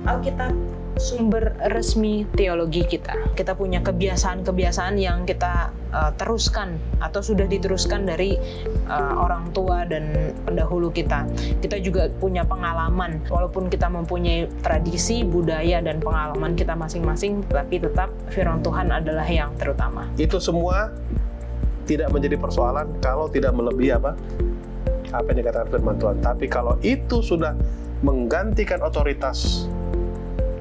Alkitab sumber resmi teologi kita. Kita punya kebiasaan-kebiasaan yang kita teruskan atau sudah diteruskan dari orang tua dan pendahulu kita. Kita juga punya pengalaman, walaupun kita mempunyai tradisi, budaya, dan pengalaman kita masing-masing, tapi tetap firman Tuhan adalah yang terutama. Itu semua tidak menjadi persoalan kalau tidak melebihi apa yang dikatakan firman Tuhan. Tapi kalau itu sudah menggantikan otoritas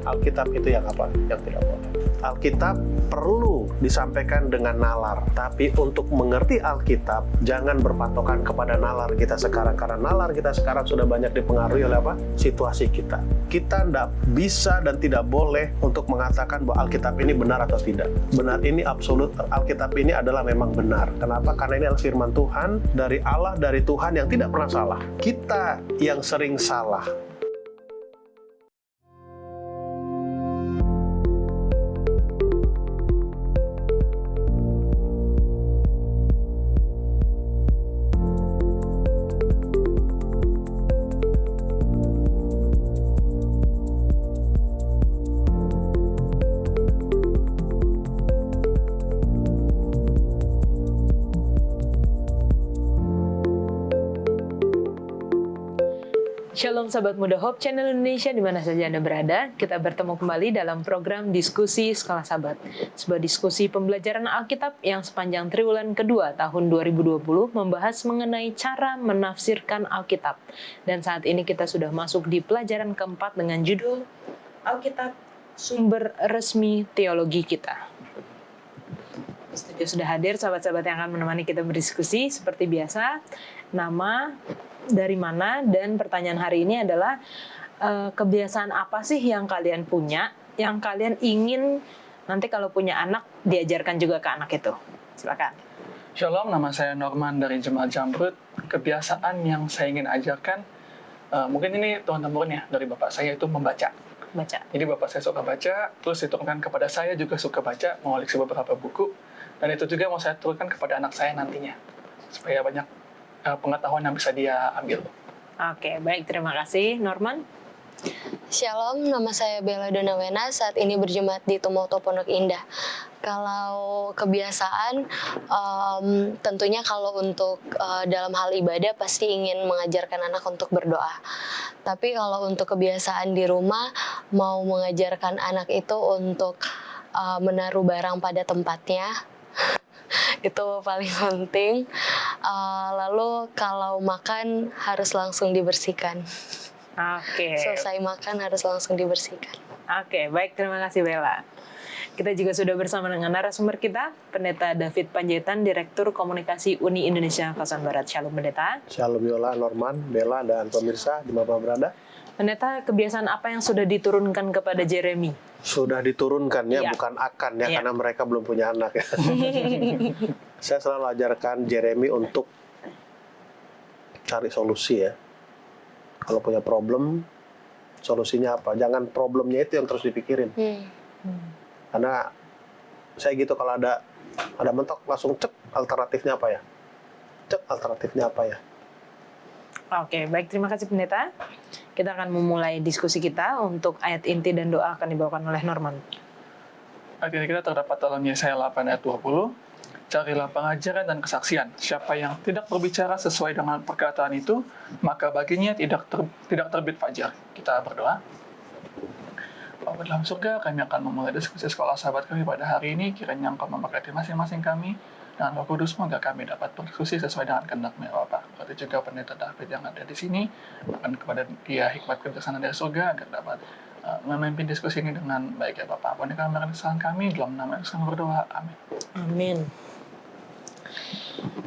Alkitab, itu yang apa? Yang tidak boleh. Alkitab perlu disampaikan dengan nalar, tapi untuk mengerti Alkitab jangan berpatokan kepada nalar kita sekarang, karena nalar kita sekarang sudah banyak dipengaruhi oleh apa? Situasi kita. Kita tidak bisa dan tidak boleh untuk mengatakan bahwa Alkitab ini benar atau tidak. Benar ini absolut, Alkitab ini adalah memang benar. Kenapa? Karena ini adalah firman Tuhan dari Allah, dari Tuhan yang tidak pernah salah. Kita yang sering salah. Shalom Sahabat Muda Hope Channel Indonesia, di mana saja Anda berada. Kita bertemu kembali dalam program Diskusi Sekolah Sabat. Sebuah diskusi pembelajaran Alkitab yang sepanjang triwulan kedua tahun 2020 membahas mengenai cara menafsirkan Alkitab. Dan saat ini kita sudah masuk di pelajaran keempat dengan judul Alkitab sumber resmi teologi kita. Studio sudah hadir sahabat-sahabat yang akan menemani kita berdiskusi seperti biasa. Nama, dari mana, dan pertanyaan hari ini adalah kebiasaan apa sih yang kalian punya, yang kalian ingin nanti kalau punya anak diajarkan juga ke anak itu. Silakan. Shalom, nama saya Norman dari Jemaat Jamrut. Kebiasaan yang saya ingin ajarkan, mungkin ini turun-temurun ya dari bapak saya, itu membaca. Jadi bapak saya suka baca, terus diturunkan kepada saya juga suka baca, mengoleksi beberapa buku, dan itu juga mau saya turunkan kepada anak saya nantinya, supaya banyak pengetahuan yang bisa dia ambil. Oke, baik, terima kasih. Norman? Shalom, nama saya Bella Donawena, saat ini berjemaat di Tumoto Pondok Indah. Kalau kebiasaan, tentunya kalau untuk dalam hal ibadah pasti ingin mengajarkan anak untuk berdoa. Tapi kalau untuk kebiasaan di rumah, mau mengajarkan anak itu untuk menaruh barang pada tempatnya, itu paling penting. Lalu kalau makan harus langsung dibersihkan. Oke. Selesai makan harus langsung dibersihkan. Oke, baik, terima kasih Bella. Kita juga sudah bersama dengan narasumber kita, Pendeta David Panjaitan, Direktur Komunikasi Uni Indonesia Kawasan Barat. Shalom Pendeta. Shalom Yola, Norman, Bella, dan pemirsa di mana berada. Pendeta, kebiasaan apa yang sudah diturunkan kepada Jeremy? Sudah diturunkan ya, bukan akan ya, karena mereka belum punya anak ya. Saya selalu ajarkan Jeremy untuk cari solusi ya. Kalau punya problem, solusinya apa? Jangan problemnya itu yang terus dipikirin. Karena saya gitu, kalau ada mentok langsung cek alternatifnya apa ya? Cek alternatifnya apa ya? Oke, baik, terima kasih Pendeta. Kita akan memulai diskusi kita. Untuk ayat inti dan doa akan dibawakan oleh Norman. Ayat inti kita terdapat dalam Yesaya 8 ayat 20. Carilah pengajaran dan kesaksian. Siapa yang tidak berbicara sesuai dengan perkataan itu, maka baginya tidak terbit fajar. Kita berdoa. Bapa dalam surga, kami akan memulai diskusi sekolah sahabat kami pada hari ini. Kiranya Engkau memberkati masing-masing kami. Dan Roh Kudus, semoga kami dapat berdiskusi sesuai dengan kehendak-Mu, Bapak. Berarti juga Pendeta David yang ada di sini, bahkan kepada dia hikmat kebijaksanaan dari surga, agar dapat memimpin diskusi ini dengan baik, ya Bapak. Ampuni kami kesalahan kami, dalam nama Yesus kami berdoa. Amin. Amin.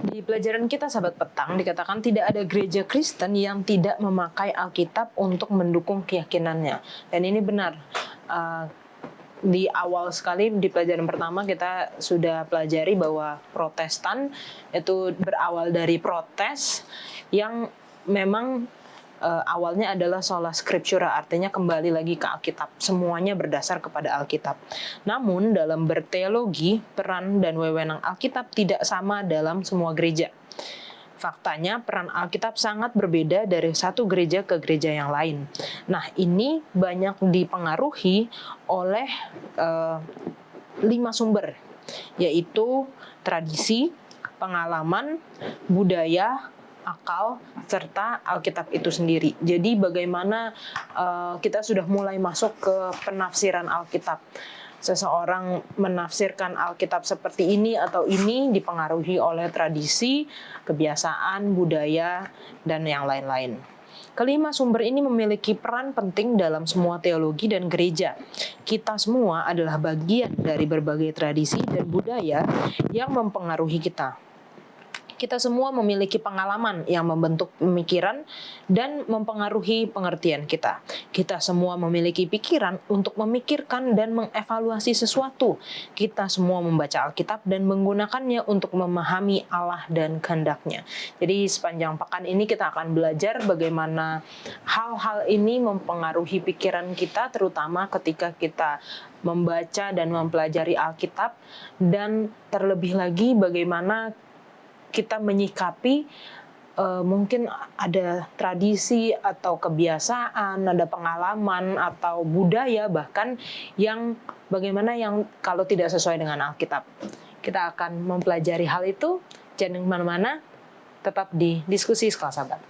Di pelajaran kita sahabat petang dikatakan tidak ada gereja Kristen yang tidak memakai Alkitab untuk mendukung keyakinannya. Dan ini benar. Di awal sekali di pelajaran pertama kita sudah pelajari bahwa Protestan itu berawal dari protes yang memang awalnya adalah sola scriptura, artinya kembali lagi ke Alkitab. Semuanya berdasar kepada Alkitab. Namun dalam berteologi, peran dan wewenang Alkitab tidak sama dalam semua gereja. Faktanya peran Alkitab sangat berbeda dari satu gereja ke gereja yang lain. Nah, ini banyak dipengaruhi oleh 5 sumber, yaitu tradisi, pengalaman, budaya, akal, serta Alkitab itu sendiri. Jadi bagaimana kita sudah mulai masuk ke penafsiran Alkitab. Seseorang menafsirkan Alkitab seperti ini atau ini dipengaruhi oleh tradisi, kebiasaan, budaya, dan yang lain-lain. Kelima sumber ini memiliki peran penting dalam semua teologi dan gereja. Kita semua adalah bagian dari berbagai tradisi dan budaya yang mempengaruhi kita. Kita semua memiliki pengalaman yang membentuk pemikiran dan mempengaruhi pengertian kita. Kita semua memiliki pikiran untuk memikirkan dan mengevaluasi sesuatu. Kita semua membaca Alkitab dan menggunakannya untuk memahami Allah dan kehendak-Nya. Jadi sepanjang pekan ini kita akan belajar bagaimana hal-hal ini mempengaruhi pikiran kita, terutama ketika kita membaca dan mempelajari Alkitab, dan terlebih lagi bagaimana kita menyikapi mungkin ada tradisi atau kebiasaan, ada pengalaman atau budaya bahkan yang bagaimana yang kalau tidak sesuai dengan Alkitab. Kita akan mempelajari hal itu, jangan kemana-mana, tetap di diskusi Sekolah Sahabat.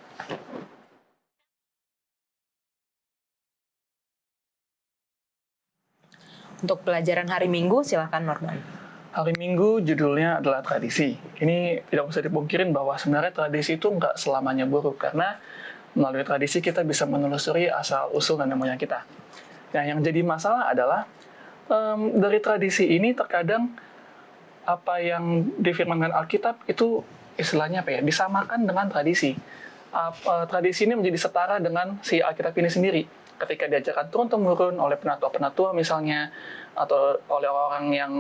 Untuk pelajaran hari Minggu, silakan Norman. Hari Minggu judulnya adalah tradisi. Ini tidak bisa dipungkirin bahwa sebenarnya tradisi itu nggak selamanya buruk, karena melalui tradisi kita bisa menelusuri asal-usul nenek moyang kita. Nah, yang jadi masalah adalah dari tradisi ini terkadang apa yang difirmankan Alkitab itu istilahnya disamakan dengan tradisi. Tradisi ini menjadi setara dengan si Alkitab ini sendiri. Ketika diajarkan turun-temurun oleh penatua-penatua misalnya, atau oleh orang yang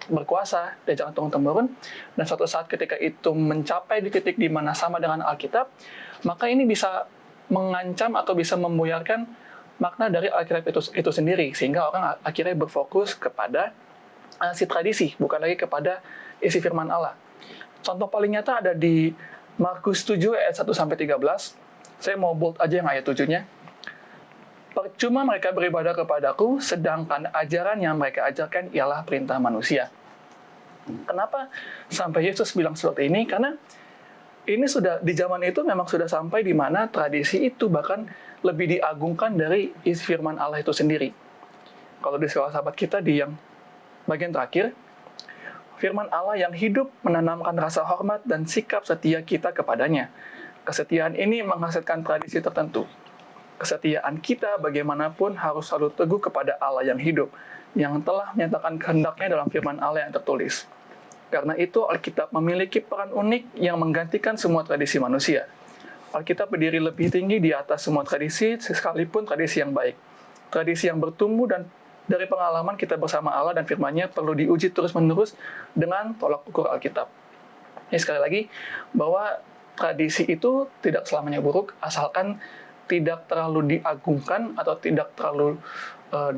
berkuasa, diajarkan turun-temurun, dan suatu saat ketika itu mencapai di titik di mana sama dengan Alkitab, maka ini bisa mengancam atau bisa membuyarkan makna dari Alkitab itu sendiri, sehingga orang akhirnya berfokus kepada si tradisi, bukan lagi kepada isi firman Allah. Contoh paling nyata ada di Markus 7 ayat 1-13. Saya mau bold aja yang ayat 7-nya. Percuma mereka beribadah kepadaku, sedangkan ajaran yang mereka ajarkan ialah perintah manusia. Kenapa sampai Yesus bilang seperti ini? Karena ini sudah di zaman itu memang sudah sampai di mana tradisi itu bahkan lebih diagungkan dari isi firman Allah itu sendiri. Kalau di Sekolah Sahabat kita di yang bagian terakhir, firman Allah yang hidup menanamkan rasa hormat dan sikap setia kita kepadanya. Kesetiaan ini menghasilkan tradisi tertentu. Kesetiaan kita bagaimanapun harus selalu teguh kepada Allah yang hidup, yang telah menyatakan kehendaknya dalam firman Allah yang tertulis. Karena itu Alkitab memiliki peran unik yang menggantikan semua tradisi manusia. Alkitab berdiri lebih tinggi di atas semua tradisi, sekalipun tradisi yang baik. Tradisi yang bertumbuh dan dari pengalaman kita bersama Allah dan firman-Nya perlu diuji terus-menerus dengan tolak ukur Alkitab. Ini sekali lagi, bahwa tradisi itu tidak selamanya buruk, asalkan tidak terlalu diagungkan atau tidak terlalu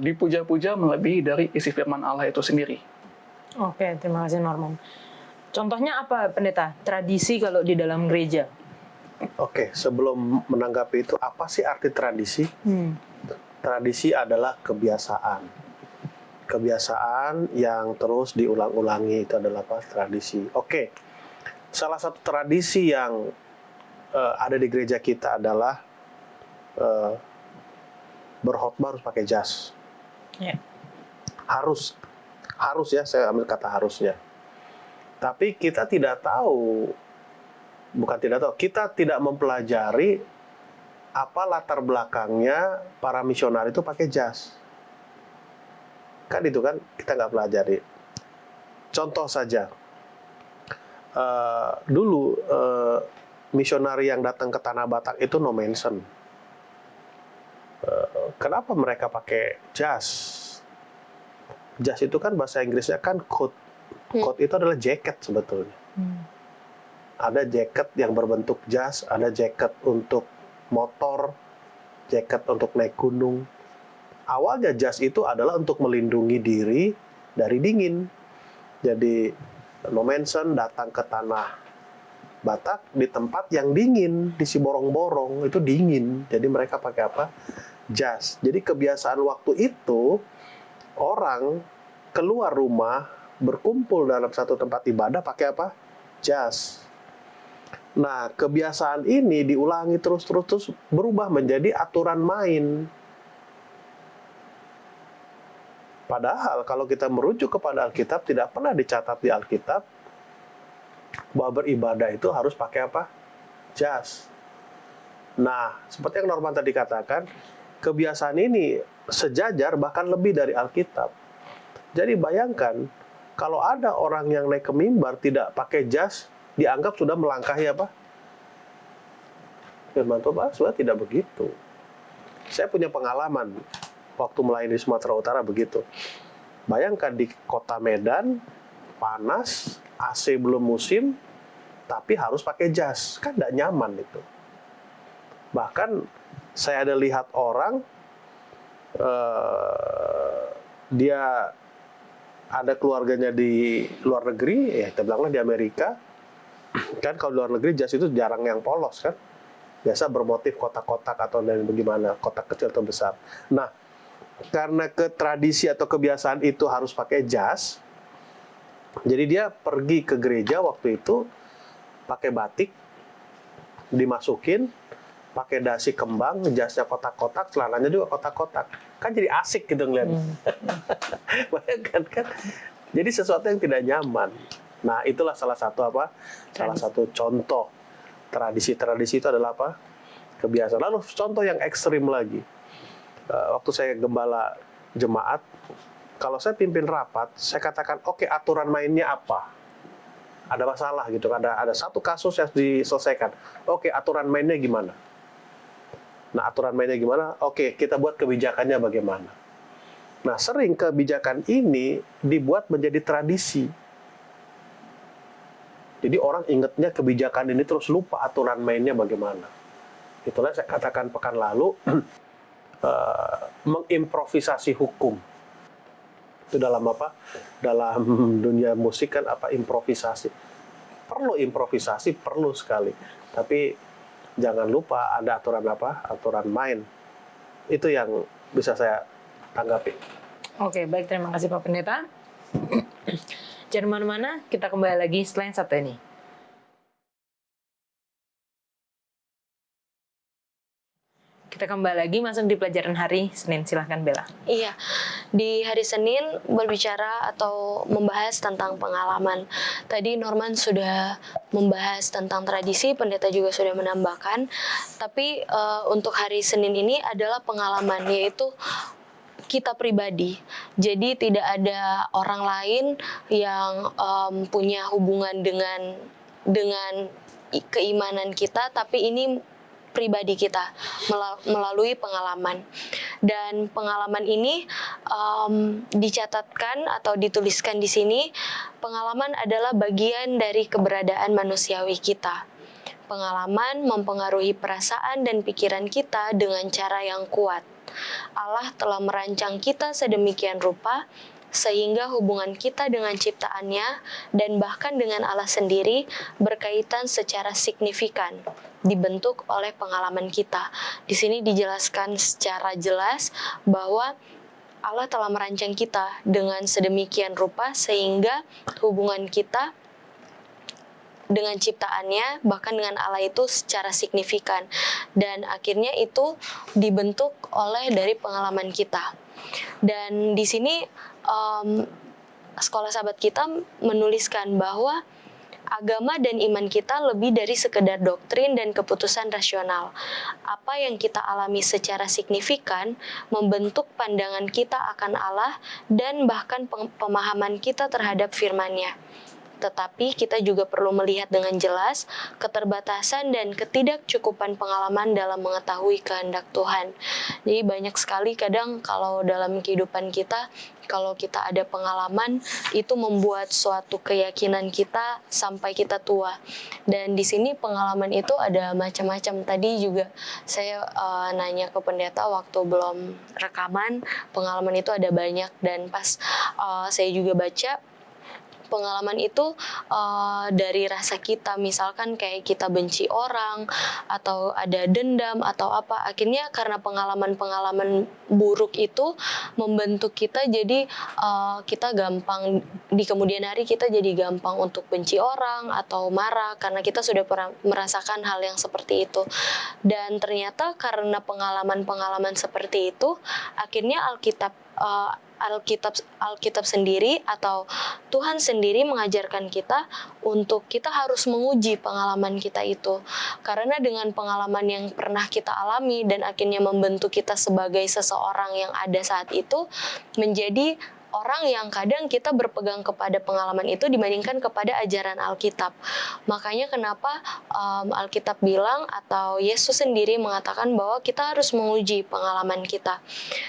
dipuja-puja melebihi dari isi firman Allah itu sendiri. Oke, terima kasih Norman. Contohnya apa, Pendeta? Tradisi kalau di dalam gereja? Oke, sebelum menanggapi itu, apa sih arti tradisi? Tradisi adalah kebiasaan. Kebiasaan yang terus diulang-ulangi, itu adalah apa? Tradisi. Oke, salah satu tradisi yang ada di gereja kita adalah berkhotbah harus pakai jas. Yeah. Harus ya, saya ambil kata harusnya. Tapi kita tidak tahu, kita tidak mempelajari apa latar belakangnya para misionaris itu pakai jas. Kan itu kan kita nggak pelajari. Contoh saja, dulu misionari yang datang ke Tanah Batak itu no mention. Kenapa mereka pakai jas? Jas itu kan bahasa Inggrisnya kan coat. Coat itu adalah jaket sebetulnya. Ada jaket yang berbentuk jas, ada jaket untuk motor, jaket untuk naik gunung. Awalnya jas itu adalah untuk melindungi diri dari dingin. Jadi no mention datang ke tanah Batak di tempat yang dingin, di Siborong-borong itu dingin. Jadi mereka pakai apa? Jas. Jadi kebiasaan waktu itu orang keluar rumah berkumpul dalam satu tempat ibadah pakai apa? Jas. Nah, kebiasaan ini diulangi terus berubah menjadi aturan main. Padahal kalau kita merujuk kepada Alkitab, tidak pernah dicatat di Alkitab bahwa beribadah itu harus pakai apa? Jas. Nah, seperti yang Norman tadi katakan, kebiasaan ini sejajar bahkan lebih dari Alkitab. Jadi bayangkan, kalau ada orang yang naik ke mimbar tidak pakai jas, dianggap sudah melangkahi apa? Firman Tuhan sebenarnya tidak begitu. Saya punya pengalaman waktu melayani di Sumatera Utara begitu. Bayangkan di kota Medan, panas, AC belum musim, tapi harus pakai jas. Kan tidak nyaman itu. Bahkan saya ada lihat orang, dia ada keluarganya di luar negeri, ya kita bilanglah di Amerika. Kan kalau di luar negeri jas itu jarang yang polos kan. Biasa bermotif kotak-kotak atau dan bagaimana, kotak kecil atau besar. Nah, karena tradisi atau kebiasaan itu harus pakai jas, jadi dia pergi ke gereja waktu itu pakai batik, dimasukin, pakai dasi kembang, jasnya kotak-kotak, celananya juga kotak-kotak. Kan jadi asik gitu ngeliat. Bayangkan kan? Jadi sesuatu yang tidak nyaman. Nah, itulah salah satu apa? Salah satu contoh tradisi-tradisi itu adalah apa? Kebiasaan. Lalu contoh yang ekstrim lagi. Waktu saya gembala jemaat, kalau saya pimpin rapat, saya katakan, oke, aturan mainnya apa? Ada masalah gitu, ada satu kasus yang diselesaikan. Oke, aturan mainnya gimana? Nah, aturan mainnya gimana? Oke, kita buat kebijakannya bagaimana? Nah, sering kebijakan ini dibuat menjadi tradisi. Jadi orang ingatnya kebijakan ini terus lupa aturan mainnya bagaimana. Itulah saya katakan pekan lalu, mengimprovisasi hukum. Itu dalam apa? Dalam dunia musik kan apa? Improvisasi. Perlu improvisasi, perlu sekali. Tapi jangan lupa ada aturan apa? Aturan main. Itu yang bisa saya tanggapi. Oke, baik, terima kasih Pak Pendeta. Jangan mana-mana, kita kembali lagi setelah yang satu ini. Kita kembali lagi masuk di pelajaran hari Senin. Silahkan Bella. Iya, di hari Senin berbicara atau membahas tentang pengalaman. Tadi Norman sudah membahas tentang tradisi, pendeta juga sudah menambahkan. Tapi untuk hari Senin ini adalah pengalaman, yaitu kita pribadi. Jadi tidak ada orang lain yang punya hubungan dengan keimanan kita, tapi ini pribadi kita melalui pengalaman. Dan pengalaman ini dicatatkan atau dituliskan di sini, pengalaman adalah bagian dari keberadaan manusiawi kita. Pengalaman mempengaruhi perasaan dan pikiran kita dengan cara yang kuat. Allah telah merancang kita sedemikian rupa sehingga hubungan kita dengan ciptaannya dan bahkan dengan Allah sendiri berkaitan secara signifikan, dibentuk oleh pengalaman kita. Di sini dijelaskan secara jelas bahwa Allah telah merancang kita dengan sedemikian rupa sehingga hubungan kita dengan ciptaannya, bahkan dengan Allah itu secara signifikan. Dan akhirnya itu dibentuk oleh dari pengalaman kita. Dan di sini Sekolah Sahabat kita menuliskan bahwa agama dan iman kita lebih dari sekedar doktrin dan keputusan rasional. Apa yang kita alami secara signifikan membentuk pandangan kita akan Allah dan bahkan pemahaman kita terhadap firman-Nya. Tetapi kita juga perlu melihat dengan jelas keterbatasan dan ketidakcukupan pengalaman dalam mengetahui kehendak Tuhan. Jadi banyak sekali kadang kalau dalam kehidupan kita, kalau kita ada pengalaman, itu membuat suatu keyakinan kita sampai kita tua. Dan di sini pengalaman itu ada macam-macam. Tadi juga saya nanya ke pendeta waktu belum rekaman, pengalaman itu ada banyak. Dan pas saya juga baca, pengalaman itu dari rasa kita, misalkan kayak kita benci orang atau ada dendam atau apa, akhirnya karena pengalaman-pengalaman buruk itu membentuk kita, jadi kita gampang di kemudian hari kita jadi gampang untuk benci orang atau marah karena kita sudah pernah merasakan hal yang seperti itu. Dan ternyata karena pengalaman-pengalaman seperti itu, akhirnya Alkitab sendiri atau Tuhan sendiri mengajarkan kita untuk kita harus menguji pengalaman kita itu. Karena dengan pengalaman yang pernah kita alami dan akhirnya membentuk kita sebagai seseorang yang ada saat itu, menjadi orang yang kadang kita berpegang kepada pengalaman itu dibandingkan kepada ajaran Alkitab. Makanya kenapa Alkitab bilang atau Yesus sendiri mengatakan bahwa kita harus menguji pengalaman kita.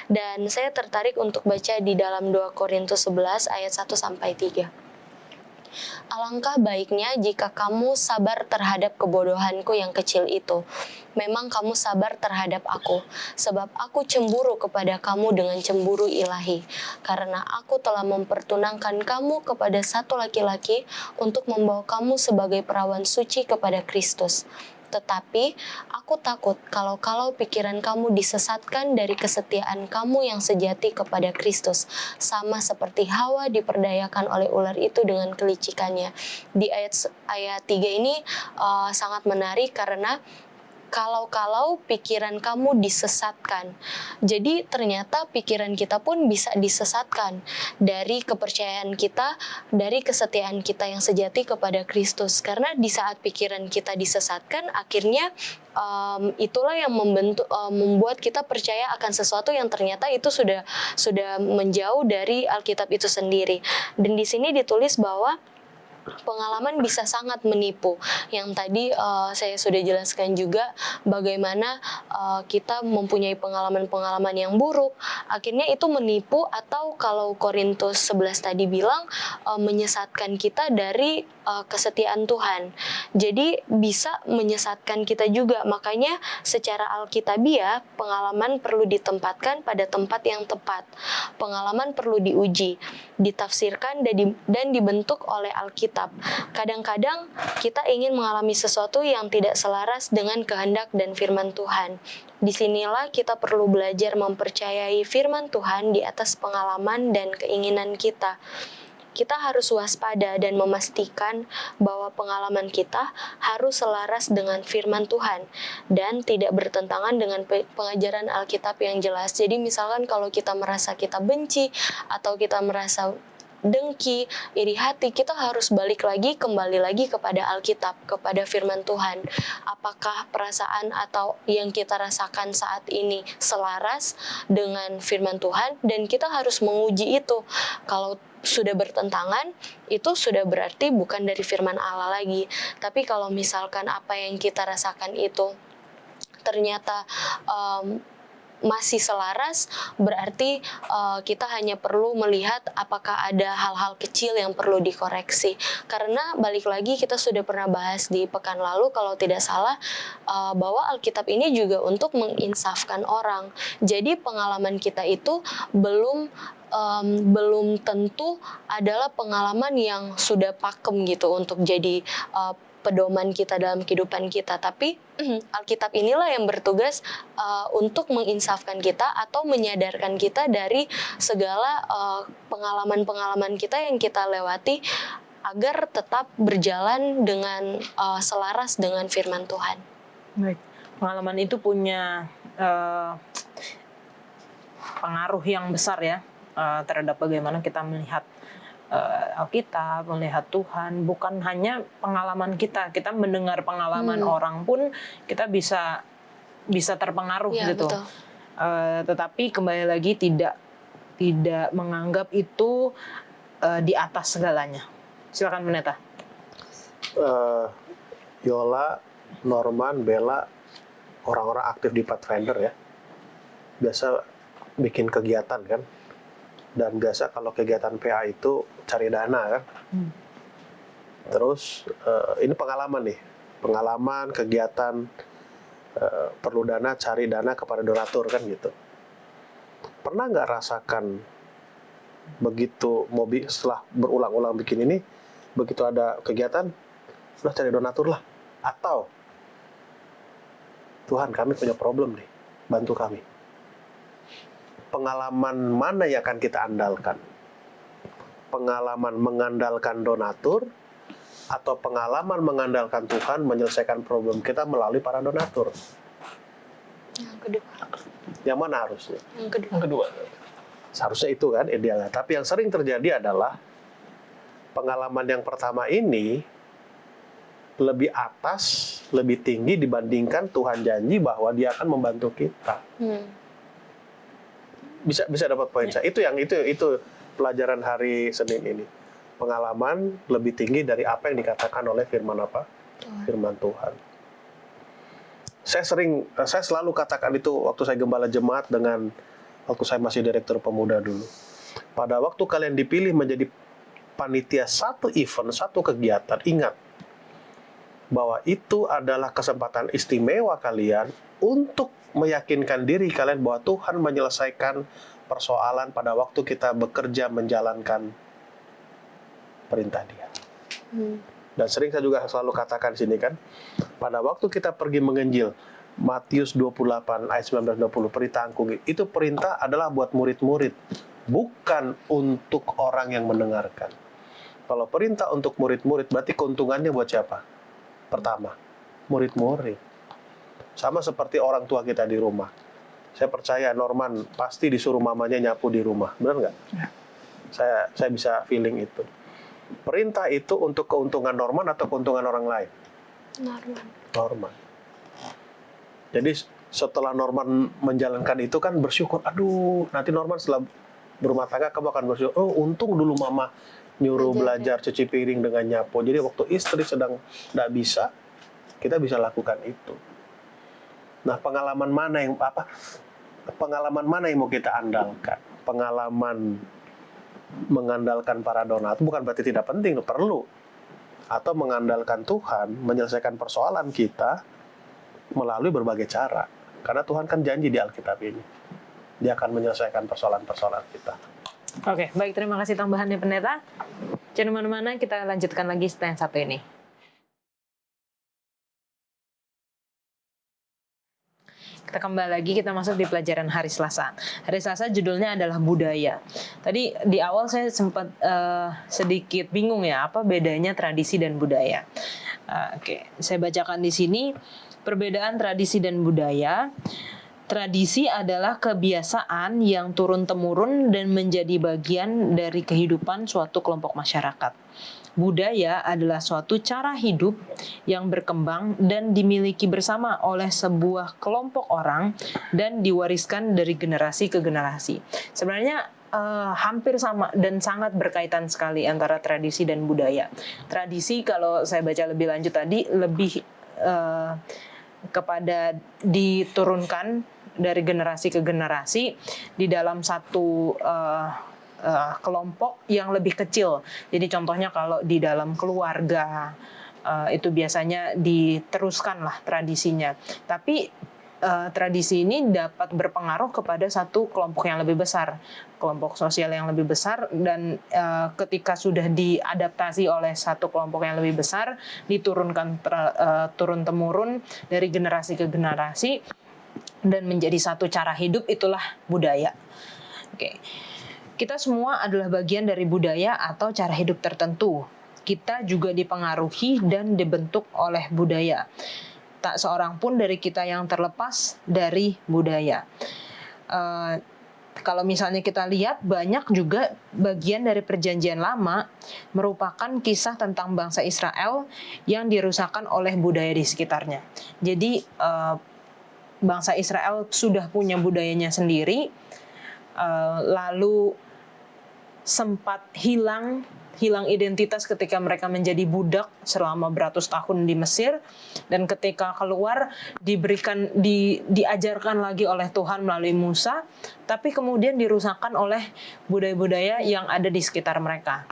Dan saya tertarik untuk baca di dalam 2 Korintus 11 ayat 1-3. Alangkah baiknya jika kamu sabar terhadap kebodohanku yang kecil itu. Memang kamu sabar terhadap aku, sebab aku cemburu kepada kamu dengan cemburu ilahi. Karena aku telah mempertunangkan kamu kepada satu laki-laki untuk membawa kamu sebagai perawan suci kepada Kristus. Tetapi aku takut kalau pikiran kamu disesatkan dari kesetiaan kamu yang sejati kepada Kristus, sama seperti Hawa diperdayakan oleh ular itu dengan kelicikannya. Di ayat 3 ini sangat menarik karena kalau pikiran kamu disesatkan. Jadi ternyata pikiran kita pun bisa disesatkan dari kepercayaan kita, dari kesetiaan kita yang sejati kepada Kristus. Karena di saat pikiran kita disesatkan, akhirnya itulah yang membuat kita percaya akan sesuatu yang ternyata itu sudah menjauh dari Alkitab itu sendiri. Dan di sini ditulis bahwa pengalaman bisa sangat menipu. Yang tadi saya sudah jelaskan juga bagaimana kita mempunyai pengalaman-pengalaman yang buruk, akhirnya itu menipu atau kalau Korintus 11 tadi bilang menyesatkan kita dari kesetiaan Tuhan. Jadi bisa menyesatkan kita juga. Makanya secara alkitabiah pengalaman perlu ditempatkan pada tempat yang tepat. Pengalaman perlu diuji, ditafsirkan dan dibentuk oleh Alkitab. Kadang-kadang kita ingin mengalami sesuatu yang tidak selaras dengan kehendak dan firman Tuhan. Disinilah kita perlu belajar mempercayai firman Tuhan di atas pengalaman dan keinginan kita. Kita harus waspada dan memastikan bahwa pengalaman kita harus selaras dengan firman Tuhan dan tidak bertentangan dengan pengajaran Alkitab yang jelas. Jadi misalkan kalau kita merasa kita benci atau kita merasa dengki, iri hati, kita harus kembali lagi kepada Alkitab, kepada firman Tuhan. Apakah perasaan atau yang kita rasakan saat ini selaras dengan firman Tuhan, dan kita harus menguji itu. Kalau sudah bertentangan, itu sudah berarti bukan dari firman Allah lagi. Tapi kalau misalkan apa yang kita rasakan itu ternyata masih selaras, berarti kita hanya perlu melihat apakah ada hal-hal kecil yang perlu dikoreksi. Karena balik lagi kita sudah pernah bahas di pekan lalu kalau tidak salah, bahwa Alkitab ini juga untuk menginsafkan orang. Jadi pengalaman kita itu belum tentu adalah pengalaman yang sudah pakem gitu untuk jadi pedoman kita dalam kehidupan kita, tapi Alkitab inilah yang bertugas untuk menginsafkan kita atau menyadarkan kita dari segala pengalaman-pengalaman kita yang kita lewati agar tetap berjalan dengan selaras dengan firman Tuhan. Baik, pengalaman itu punya pengaruh yang besar ya terhadap bagaimana kita melihat Alkitab, melihat Tuhan. Bukan hanya pengalaman kita mendengar pengalaman orang pun kita bisa terpengaruh ya, gitu. Betul. Tetapi kembali lagi tidak menganggap itu di atas segalanya. Silakan Pendeta. Yola, Norman, Bella, orang-orang aktif di Pathfinder ya, biasa bikin kegiatan kan. Dan biasa kalau kegiatan PA itu cari dana kan. Terus ini pengalaman kegiatan perlu dana, cari dana kepada donatur kan gitu. Pernah nggak rasakan begitu setelah berulang-ulang bikin ini, begitu ada kegiatan, sudah cari donatur lah. Atau, Tuhan kami punya problem nih, bantu kami. Pengalaman mana yang akan kita andalkan? Pengalaman mengandalkan donatur, atau pengalaman mengandalkan Tuhan menyelesaikan problem kita melalui para donatur? Yang kedua. Yang mana harusnya? Yang kedua. Yang kedua. Seharusnya itu kan idealnya. Tapi yang sering terjadi adalah pengalaman yang pertama ini lebih atas, lebih tinggi dibandingkan Tuhan janji bahwa Dia akan membantu kita. Bisa dapat poin saya. Itu pelajaran hari Senin ini. Pengalaman lebih tinggi dari apa yang dikatakan oleh firman apa? Firman Tuhan. Saya selalu katakan itu waktu saya gembala jemaat dengan waktu saya masih direktur pemuda dulu. Pada waktu kalian dipilih menjadi panitia satu event, satu kegiatan, ingat bahwa itu adalah kesempatan istimewa kalian untuk meyakinkan diri kalian bahwa Tuhan menyelesaikan persoalan pada waktu kita bekerja menjalankan perintah Dia. Dan sering saya juga selalu katakan di sini kan, pada waktu kita pergi menginjil, Matius 28 ayat 19-20, perintah itu perintah adalah buat murid-murid, bukan untuk orang yang mendengarkan. Kalau perintah untuk murid-murid, berarti keuntungannya buat siapa? Pertama, murid-murid. Sama seperti orang tua kita di rumah. Saya percaya Norman pasti disuruh mamanya nyapu di rumah, benar nggak? Ya. Saya bisa feeling itu. Perintah itu untuk keuntungan Norman atau keuntungan orang lain? Norman. Jadi setelah Norman menjalankan itu kan bersyukur, aduh nanti Norman setelah berumah tangga kamu akan bersyukur, oh untung dulu mama nyuruh belajar cuci piring dengan nyapu. Jadi waktu istri sedang tidak bisa, kita bisa lakukan itu. Nah, pengalaman mana yang mau kita andalkan? Pengalaman mengandalkan para donatur bukan berarti tidak penting, perlu. Atau mengandalkan Tuhan menyelesaikan persoalan kita melalui berbagai cara. Karena Tuhan kan janji di Alkitab ini, Dia akan menyelesaikan persoalan-persoalan kita. Oke, baik, terima kasih tambahannya Pendeta. Jangan kemana-mana, kita lanjutkan lagi setelah yang satu ini. Kita kembali lagi, kita masuk di pelajaran hari Selasa. Hari Selasa judulnya adalah budaya. Tadi di awal saya sempat sedikit bingung ya, apa bedanya tradisi dan budaya. Oke, saya bacakan di sini, perbedaan tradisi dan budaya. Tradisi adalah kebiasaan yang turun-temurun dan menjadi bagian dari kehidupan suatu kelompok masyarakat. Budaya adalah suatu cara hidup yang berkembang dan dimiliki bersama oleh sebuah kelompok orang dan diwariskan dari generasi ke generasi. Sebenarnya hampir sama dan sangat berkaitan sekali antara tradisi dan budaya. Tradisi kalau saya baca lebih lanjut tadi lebih kepada diturunkan dari generasi ke generasi di dalam satu kelompok yang lebih kecil. Jadi contohnya kalau di dalam keluarga itu biasanya diteruskan lah tradisinya. Tapi tradisi ini dapat berpengaruh kepada satu kelompok yang lebih besar, kelompok sosial yang lebih besar, dan ketika sudah diadaptasi oleh satu kelompok yang lebih besar, diturunkan turun-temurun dari generasi ke generasi dan menjadi satu cara hidup, itulah budaya. Oke. Kita semua adalah bagian dari budaya atau cara hidup tertentu. Kita juga dipengaruhi dan dibentuk oleh budaya. Tak seorang pun dari kita yang terlepas dari budaya. Kalau misalnya kita lihat, banyak juga bagian dari Perjanjian Lama merupakan kisah tentang bangsa Israel yang dirusakkan oleh budaya di sekitarnya. Jadi bangsa Israel sudah punya budayanya sendiri, lalu sempat hilang identitas ketika mereka menjadi budak selama beratus tahun di Mesir, dan ketika keluar diajarkan lagi oleh Tuhan melalui Musa, tapi kemudian dirusakkan oleh budaya-budaya yang ada di sekitar mereka,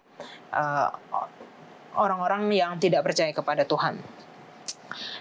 orang-orang yang tidak percaya kepada Tuhan.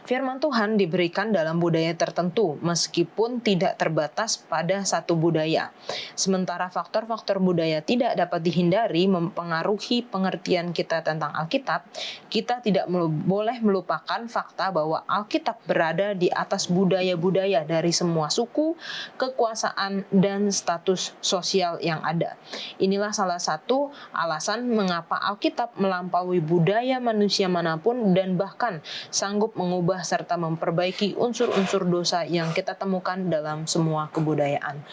Firman Tuhan diberikan dalam budaya tertentu, meskipun tidak terbatas pada satu budaya. Sementara faktor-faktor budaya tidak dapat dihindari mempengaruhi pengertian kita tentang Alkitab, kita tidak boleh melupakan fakta bahwa Alkitab berada di atas budaya-budaya dari semua suku, kekuasaan, dan status sosial yang ada. Inilah salah satu alasan mengapa Alkitab melampaui budaya manusia manapun dan bahkan sanggup mengubah serta memperbaiki unsur-unsur dosa yang kita temukan dalam semua kebudayaan.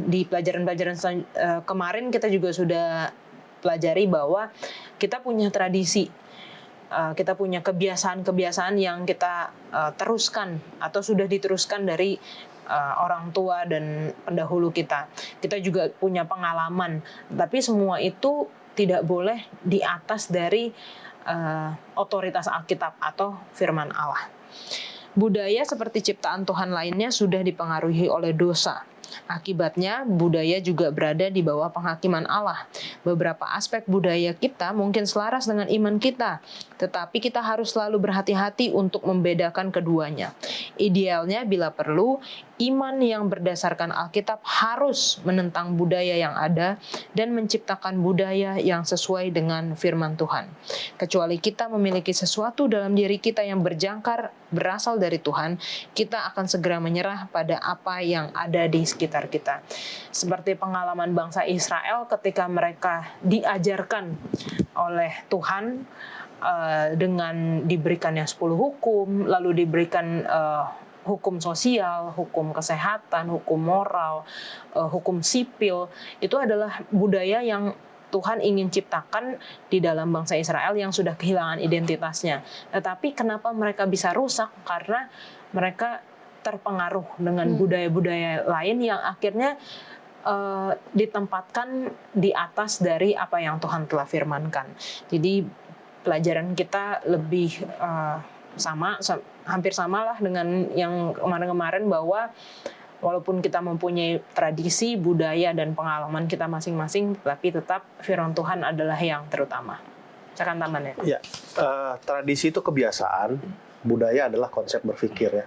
Di pelajaran-pelajaran kemarin kita juga sudah pelajari bahwa kita punya tradisi, kita punya kebiasaan-kebiasaan yang kita teruskan atau sudah diteruskan dari orang tua dan pendahulu kita. Kita juga punya pengalaman, tapi semua itu tidak boleh di atas dari otoritas Alkitab atau firman Allah. Budaya seperti ciptaan Tuhan lainnya sudah dipengaruhi oleh dosa. Akibatnya, budaya juga berada di bawah penghakiman Allah. Beberapa aspek budaya kita mungkin selaras dengan iman kita, tetapi kita harus selalu berhati-hati untuk membedakan keduanya. Idealnya, bila perlu, iman yang berdasarkan Alkitab harus menentang budaya yang ada dan menciptakan budaya yang sesuai dengan firman Tuhan. Kecuali kita memiliki sesuatu dalam diri kita yang berjangkar berasal dari Tuhan, kita akan segera menyerah pada apa yang ada di sekitar kita. Seperti pengalaman bangsa Israel ketika mereka diajarkan oleh Tuhan dengan diberikannya 10 hukum, lalu diberikan hukum sosial, hukum kesehatan, hukum moral, hukum sipil. Itu adalah budaya yang Tuhan ingin ciptakan di dalam bangsa Israel yang sudah kehilangan identitasnya. Tetapi kenapa mereka bisa rusak? Karena mereka terpengaruh dengan budaya-budaya lain yang akhirnya ditempatkan di atas dari apa yang Tuhan telah firmankan. Jadi pelajaran kita lebih hampir samalah dengan yang kemarin-kemarin, bahwa walaupun kita mempunyai tradisi, budaya, dan pengalaman kita masing-masing, tapi tetap firman Tuhan adalah yang terutama. Silakan tambahan ya. Tradisi itu kebiasaan, budaya adalah konsep berpikir ya.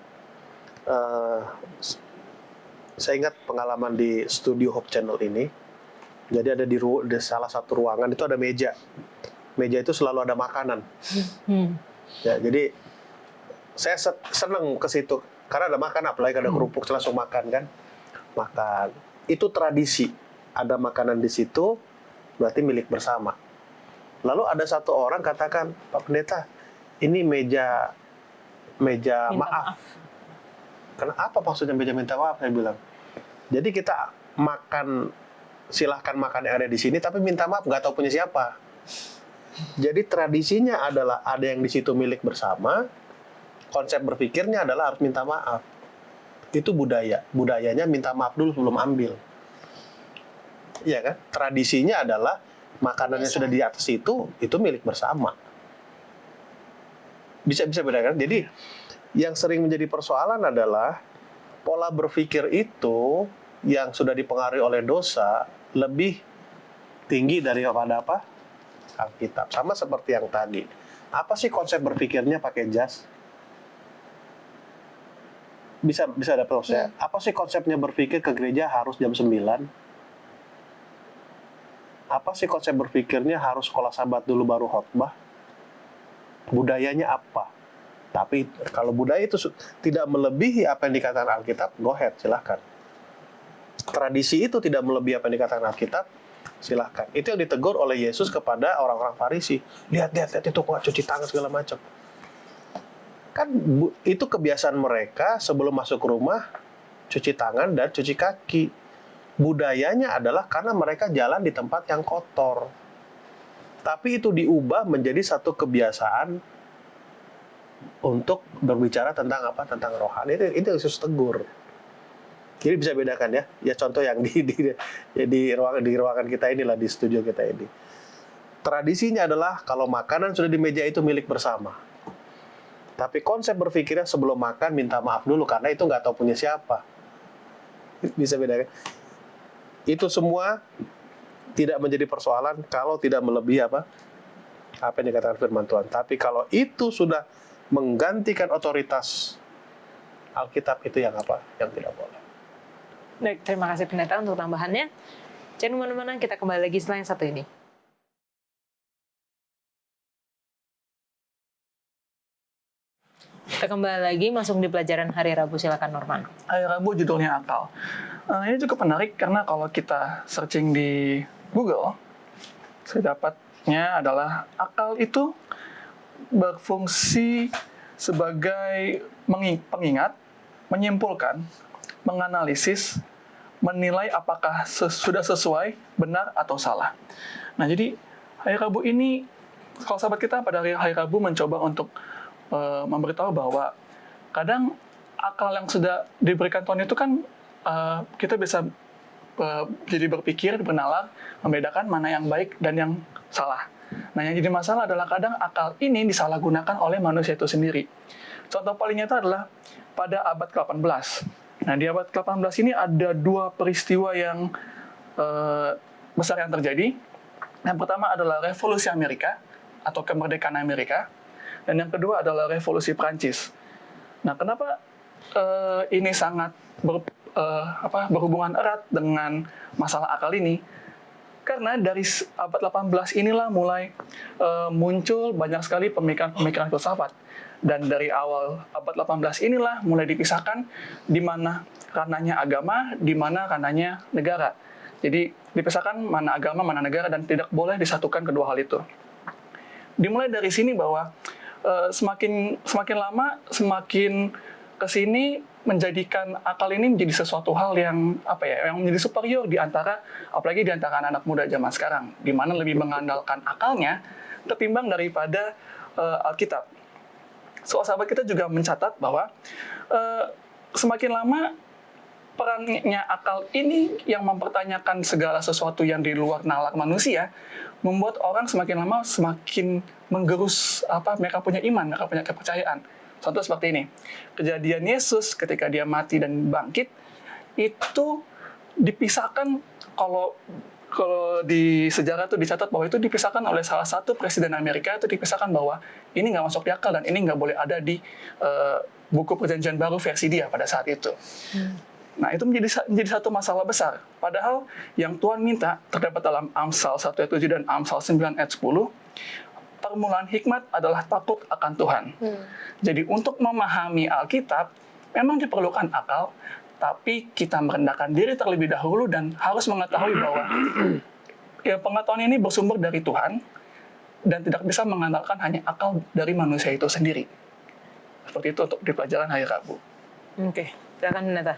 Saya ingat pengalaman di studio Hope Channel ini. Jadi ada di salah satu ruangan itu ada meja. Meja itu selalu ada makanan. Ya, jadi saya senang ke situ karena ada makan, apalagi ada kerupuk, langsung makan kan. Makan. Itu tradisi. Ada makanan di situ, berarti milik bersama. Lalu ada satu orang katakan, Pak Pendeta, ini meja maaf. Kenapa maksudnya meja minta maaf? Saya bilang. Jadi kita makan, silahkan makan yang ada di sini, tapi minta maaf nggak tahu punya siapa. Jadi tradisinya adalah ada yang di situ milik bersama. Konsep berpikirnya adalah harus minta maaf. Itu budaya. Budayanya minta maaf dulu sebelum ambil. Iya kan? Tradisinya adalah makanan yang sudah di atas itu milik bersama. Bisa bedakan. Jadi yang sering menjadi persoalan adalah pola berpikir itu yang sudah dipengaruhi oleh dosa lebih tinggi daripada apa? Alkitab. Sama seperti yang tadi. Apa sih konsep berpikirnya pakai jas? Bisa dapat maksudnya. Apa sih konsepnya berpikir ke gereja harus jam 9? Apa sih konsep berpikirnya harus sekolah Sabat dulu baru khotbah? Budayanya apa? Tapi kalau budaya itu tidak melebihi apa yang dikatakan Alkitab, go ahead, silahkan. Tradisi itu tidak melebihi apa yang dikatakan Alkitab, silahkan. Itu yang ditegur oleh Yesus kepada orang-orang Farisi. Lihat itu kok cuci tangan segala macam. Kan itu kebiasaan mereka sebelum masuk rumah, cuci tangan dan cuci kaki. Budayanya adalah karena mereka jalan di tempat yang kotor. Tapi itu diubah menjadi satu kebiasaan untuk berbicara tentang apa? Tentang rohani. Itu Yesus tegur. Jadi bisa bedakan ya. Ya contoh yang di ruangan kita inilah, di studio kita ini. Tradisinya adalah kalau makanan sudah di meja itu milik bersama. Tapi konsep berpikirnya sebelum makan minta maaf dulu karena itu nggak tahu punya siapa. Bisa bedakan. Itu semua tidak menjadi persoalan kalau tidak melebihi apa yang dikatakan firman Tuhan. Tapi kalau itu sudah menggantikan otoritas Alkitab itu yang apa? Yang tidak boleh. Baik, terima kasih pendeta untuk tambahannya. Jangan kemana-mana, kita kembali lagi setelah yang satu ini. Kita kembali lagi masuk di pelajaran hari Rabu. Silakan Norman. Hari Rabu judulnya akal. Ini cukup menarik karena kalau kita searching di Google, saya dapatnya adalah akal itu berfungsi sebagai pengingat, menyimpulkan, menganalisis, menilai apakah sudah sesuai, benar, atau salah. Nah, jadi hari Rabu ini, kalau sahabat kita pada hari Rabu mencoba untuk memberitahu bahwa kadang akal yang sudah diberikan Tuhan itu kan kita bisa jadi berpikir, bernalar, membedakan mana yang baik dan yang salah. Nah, yang jadi masalah adalah kadang akal ini disalahgunakan oleh manusia itu sendiri. Contoh paling nyata adalah pada abad ke-18. Nah, di abad ke-18 ini ada dua peristiwa yang besar yang terjadi. Yang pertama adalah Revolusi Amerika atau kemerdekaan Amerika. Dan yang kedua adalah Revolusi Prancis. Nah, kenapa ini sangat berhubungan erat dengan masalah akal ini? Karena dari abad 18 inilah mulai muncul banyak sekali pemikiran-pemikiran filsafat. Dan dari awal abad 18 inilah mulai dipisahkan di mana ranahnya agama, di mana ranahnya negara. Jadi dipisahkan mana agama, mana negara, dan tidak boleh disatukan kedua hal itu. Dimulai dari sini bahwa semakin lama, semakin kesini menjadikan akal ini menjadi sesuatu hal yang yang menjadi superior di antara, apalagi di antara anak muda zaman sekarang, di mana lebih mengandalkan akalnya ketimbang daripada Alkitab. Sahabat kita juga mencatat bahwa semakin lama perannya akal ini yang mempertanyakan segala sesuatu yang di luar nalar manusia, membuat orang semakin lama semakin menggerus mereka punya iman, mereka punya kepercayaan. Contoh seperti ini, kejadian Yesus ketika dia mati dan bangkit, itu dipisahkan, kalau di sejarah itu dicatat bahwa itu dipisahkan oleh salah satu presiden Amerika, itu dipisahkan bahwa ini nggak masuk di akal dan ini nggak boleh ada di buku perjanjian baru versi dia pada saat itu. Nah, itu menjadi satu masalah besar. Padahal yang Tuhan minta terdapat dalam Amsal 1 ayat 7 dan Amsal 9 ayat 10, permulaan hikmat adalah takut akan Tuhan. Jadi untuk memahami Alkitab, memang diperlukan akal, tapi kita merendahkan diri terlebih dahulu dan harus mengetahui bahwa pengetahuan ini bersumber dari Tuhan dan tidak bisa mengandalkan hanya akal dari manusia itu sendiri. Seperti itu untuk di pelajaran hari Rabu. Oke, silakan Neta.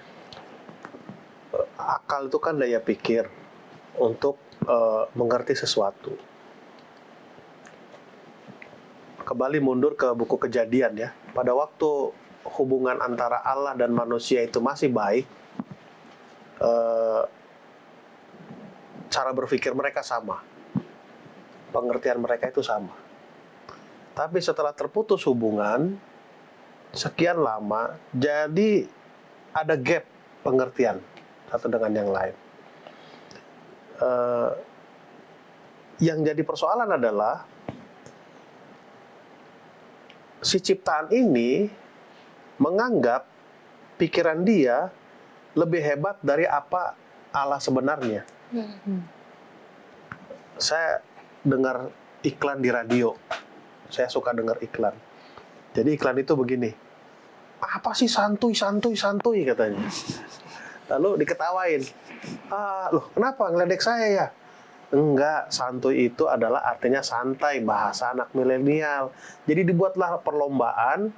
Akal itu kan daya pikir untuk mengerti sesuatu. Kembali mundur ke buku Kejadian ya. Pada waktu hubungan antara Allah dan manusia itu masih baik, cara berpikir mereka sama. Pengertian mereka itu sama. Tapi setelah terputus hubungan, sekian lama, jadi ada gap pengertian satu dengan yang lain. Yang jadi persoalan adalah si ciptaan ini menganggap pikiran dia lebih hebat dari apa Allah sebenarnya. Saya dengar iklan di radio. Saya suka dengar iklan. Jadi iklan itu begini. Apa sih santuy katanya. Lalu diketawain. Loh kenapa ngeledek saya ya? Enggak, santuy itu adalah artinya santai, bahasa anak milenial. Jadi dibuatlah perlombaan